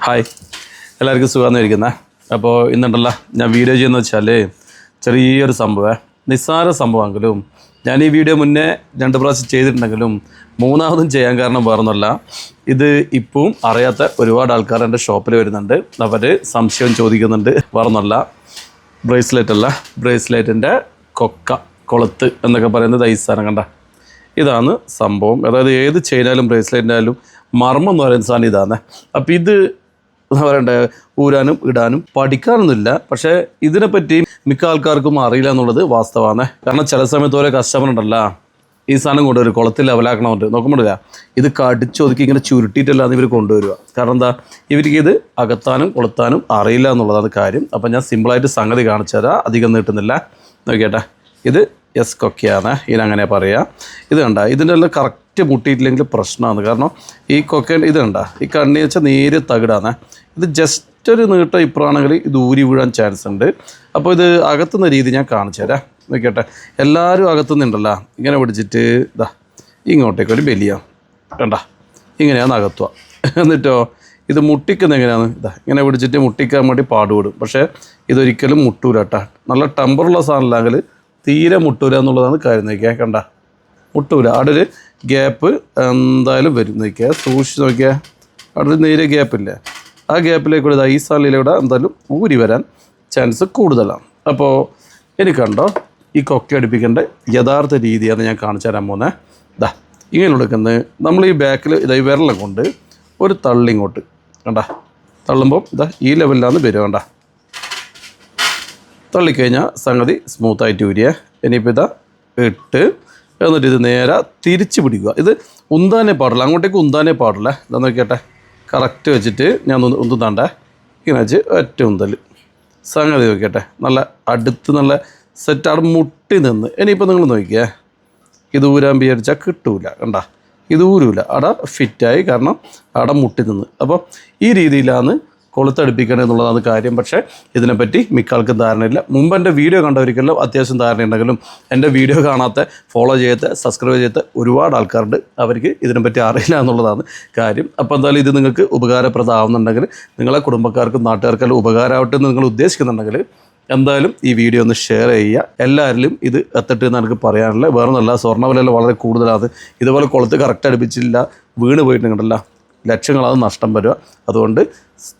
Hi, എല്ലാവർക്കും സുഖമായിരിക്കുന്നത്. അപ്പോൾ ഇന്നുണ്ടല്ലോ ഞാൻ വീഡിയോ ചെയ്യുന്നത് വെച്ചാൽ ചെറിയൊരു സംഭവം, നിസ്സാര സംഭവമെങ്കിലും ഞാൻ ഈ വീഡിയോ മുന്നേ 2 പ്രാവശ്യം ചെയ്തിട്ടുണ്ടെങ്കിലും മൂന്നാമതും ചെയ്യാൻ കാരണം വേറൊന്നുമല്ല. ഇത് ഇപ്പം അറിയാത്ത ഒരുപാട് ആൾക്കാർ എൻ്റെ ഷോപ്പിൽ വരുന്നുണ്ട്. അവർ സംശയം ചോദിക്കുന്നുണ്ട്. വേറൊന്നുമല്ല, ബ്രേസ്ലെറ്റിൻ്റെ കൊളുത്ത് എന്നൊക്കെ പറയുന്നത് ഈ സാധനം കണ്ട, ഇതാണ് സംഭവം. അതായത് ഏത് ചെയിനായാലും ബ്രേസ്ലെറ്റിൻ്റെ ആയാലും മർമ്മം എന്ന് പറയുന്ന സാധനം ഇതാണ്. അപ്പോൾ ഇത് എന്താ പറയണ്ടേ, ഊരാനും ഇടാനും പഠിക്കാനൊന്നുമില്ല. പക്ഷേ ഇതിനെപ്പറ്റി മിക്ക ആൾക്കാർക്കും അറിയില്ല എന്നുള്ളത് വാസ്തവമാണ്. കാരണം ചില സമയത്ത് ഓരോ കസ്റ്റമർ ഉണ്ടല്ല, ഈ സാധനം കൊണ്ടുവരും കുളത്തിൽ ലെവലാക്കണമെന്നുണ്ട്. നോക്കുമ്പോഴില്ല, ഇത് കടിച്ചൊതുക്കി ഇങ്ങനെ ചുരുട്ടിയിട്ടല്ലാതെ ഇവർ കൊണ്ടുവരിക. കാരണം എന്താ, ഇവർക്ക് ഇത് അകത്താനും കൊളുത്താനും അറിയില്ല എന്നുള്ളതാണ് കാര്യം. അപ്പം ഞാൻ സിമ്പിളായിട്ട് സംഗതി കാണിച്ചു തരാം, അധികം നീട്ടുന്നില്ല. നോക്കിയേട്ടെ, ഇത് എസ് കൊക്കയാണ്, ഇതിനങ്ങനെ പറയുക. ഇത് കണ്ട, ഇതിൻ്റെ എല്ലാം കറക്റ്റ് മുട്ടിയിട്ടില്ലെങ്കിൽ പ്രശ്നമാണ്. കാരണം ഈ കൊക്കൻ ഇത് കണ്ട, ഈ കണ്ണി വെച്ചാൽ നേര് തകിടാണ്. ഇത് ജസ്റ്റ് ഒരു നീട്ടം ഇപ്പറാണെങ്കിൽ ഇത് ഊരി വീഴാൻ ചാൻസ് ഉണ്ട്. അപ്പോൾ ഇത് അകത്തുന്ന രീതി ഞാൻ കാണിച്ചു തരാം. നോക്കിയട്ടെ, എല്ലാവരും അകത്തുനിന്നുണ്ടല്ലോ, ഇങ്ങനെ പിടിച്ചിട്ട് ഇതാ ഇങ്ങോട്ടേക്ക് ഒരു ബലിയ കണ്ട, ഇങ്ങനെയാണ് അകത്തുക. എന്നിട്ടോ ഇത് മുട്ടിക്കുന്ന എങ്ങനെയാണ്, ഇതാ ഇങ്ങനെ പിടിച്ചിട്ട് മുട്ടിക്കാൻ വേണ്ടി പാടുപെടും. പക്ഷേ ഇതൊരിക്കലും മുട്ടൂല കേട്ടോ. നല്ല ടെമ്പറുള്ള സാധനമില്ലെങ്കിൽ തീരെ മുട്ടൂല എന്നുള്ളതാണ് കാര്യം. നോക്കിയാൽ കണ്ട, മുട്ടൂല. അവിടെ ഒരു ഗ്യാപ്പ് എന്തായാലും വരും. നോക്കിയാൽ സൂക്ഷിച്ച് നോക്കിയാൽ അവിടെ ഒരു നേരെ ഗ്യാപ്പില്ലേ, ആ ഗ്യാപ്പിലേക്കൂടെ ഈ സാലിലൂടെ എന്തായാലും ഊരി വരാൻ ചാൻസ് കൂടുതലാണ്. അപ്പോൾ എനിക്ക് കണ്ടോ, ഈ കൊക്ക അടുപ്പിക്കേണ്ട യഥാർത്ഥ രീതിയാണ് ഞാൻ കാണിച്ചു തരാൻ പോകുന്നത്. ഇതാ ഇങ്ങനെ എടുക്കുന്നത്, നമ്മൾ ഈ ബാക്കിൽ ഇതാ ഈ വിരളം കൊണ്ട് ഒരു തള്ളിങ്ങോട്ട് കണ്ട, തള്ളുമ്പോൾ ഇതാ ഈ ലെവലിലാണ് വരിക. കണ്ട, തള്ളിക്കഴിഞ്ഞാൽ സംഗതി സ്മൂത്തായിട്ട് ഊരിയ. ഇനിയിപ്പോൾ ഇതാ ഇട്ട് എന്നിട്ട് ഇത് നേരെ തിരിച്ച് പിടിക്കുക. ഇത് ഉന്താനേ പാടില്ല, അങ്ങോട്ടേക്ക് ഉന്താനേ പാടില്ല. ഇതാ നോക്കിയട്ടെ, കറക്റ്റ് വെച്ചിട്ട് ഞാൻ ഉന്താണ്ടേ, ഇങ്ങനെ വെച്ച് ഒറ്റ ഉന്തൽ സംഗതി നോക്കിയട്ടെ, നല്ല അടുത്ത് നല്ല സെറ്റ് അവിടെ മുട്ടി നിന്ന്. ഇനിയിപ്പോൾ നിങ്ങൾ നോക്കിയേ, ഇത് ഊരാൻ വിചാരിച്ചാൽ കിട്ടൂല. കണ്ട, ഇത് ഊരൂല, അവിടെ ഫിറ്റായി, കാരണം അവിടെ മുട്ടി നിന്ന്. അപ്പോൾ ഈ രീതിയിലാണ് കൊളുത്തടുപ്പിക്കണം എന്നുള്ളതാണ് കാര്യം. പക്ഷേ ഇതിനെപ്പറ്റി മിക്ക ആൾക്കും ധാരണയില്ല. മുമ്പ് എൻ്റെ വീഡിയോ കണ്ടവർക്കെല്ലാം അത്യാവശ്യം ധാരണയുണ്ടെങ്കിലും എൻ്റെ വീഡിയോ കാണാത്ത, ഫോളോ ചെയ്യാത്ത, സബ്സ്ക്രൈബ് ചെയ്യാത്ത ഒരുപാട് ആൾക്കാരുണ്ട്. അവർക്ക് ഇതിനെപ്പറ്റി അറിയില്ല എന്നുള്ളതാണ് കാര്യം. അപ്പോൾ എന്തായാലും ഇത് നിങ്ങൾക്ക് ഉപകാരപ്രദമാവുന്നുണ്ടെങ്കിൽ, നിങ്ങളെ കുടുംബക്കാർക്കും നാട്ടുകാർക്കെല്ലാം ഉപകാരമാവട്ടെ എന്ന് നിങ്ങൾ ഉദ്ദേശിക്കുന്നുണ്ടെങ്കിൽ എന്തായാലും ഈ വീഡിയോ ഒന്ന് ഷെയർ ചെയ്യുക. എല്ലാവരിലും ഇത് എത്തട്ടെ എന്ന് എനിക്ക് പറയാനില്ല. വേറൊന്നുമല്ല, സ്വർണ്ണവിലയെല്ലാം വളരെ കൂടുതലാണ്. ഇതുപോലെ കൊളുത്ത് കറക്റ്റ് അടുപ്പിച്ചില്ല, വീണ് പോയിട്ടുണ്ടല്ല, ലക്ഷങ്ങളത് നഷ്ടം വരിക. അതുകൊണ്ട്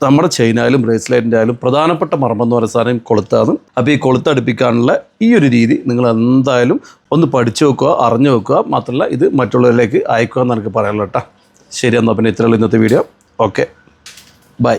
നമ്മുടെ ചെയിനായാലും ബ്രേസ്ലെറ്റിൻ്റെ ആയാലും പ്രധാനപ്പെട്ട മർമ്മം എന്ന് പറയുന്ന സാധനം കൊളുത്താണ്. അപ്പോൾ ഈ കൊളുത്തടുപ്പിക്കാനുള്ള ഈ ഒരു രീതി നിങ്ങൾ എന്തായാലും ഒന്ന് പഠിച്ചു വെക്കുക, അറിഞ്ഞു വെക്കുക. മാത്രമല്ല ഇത് മറ്റുള്ളവരിലേക്ക് അയക്കുക എന്ന് എനിക്ക് പറയാനുള്ളൂ കേട്ടോ. ശരി, എന്നാൽ പിന്നെ ഇത്രയുള്ള ഇന്നത്തെ വീഡിയോ. Okay, by.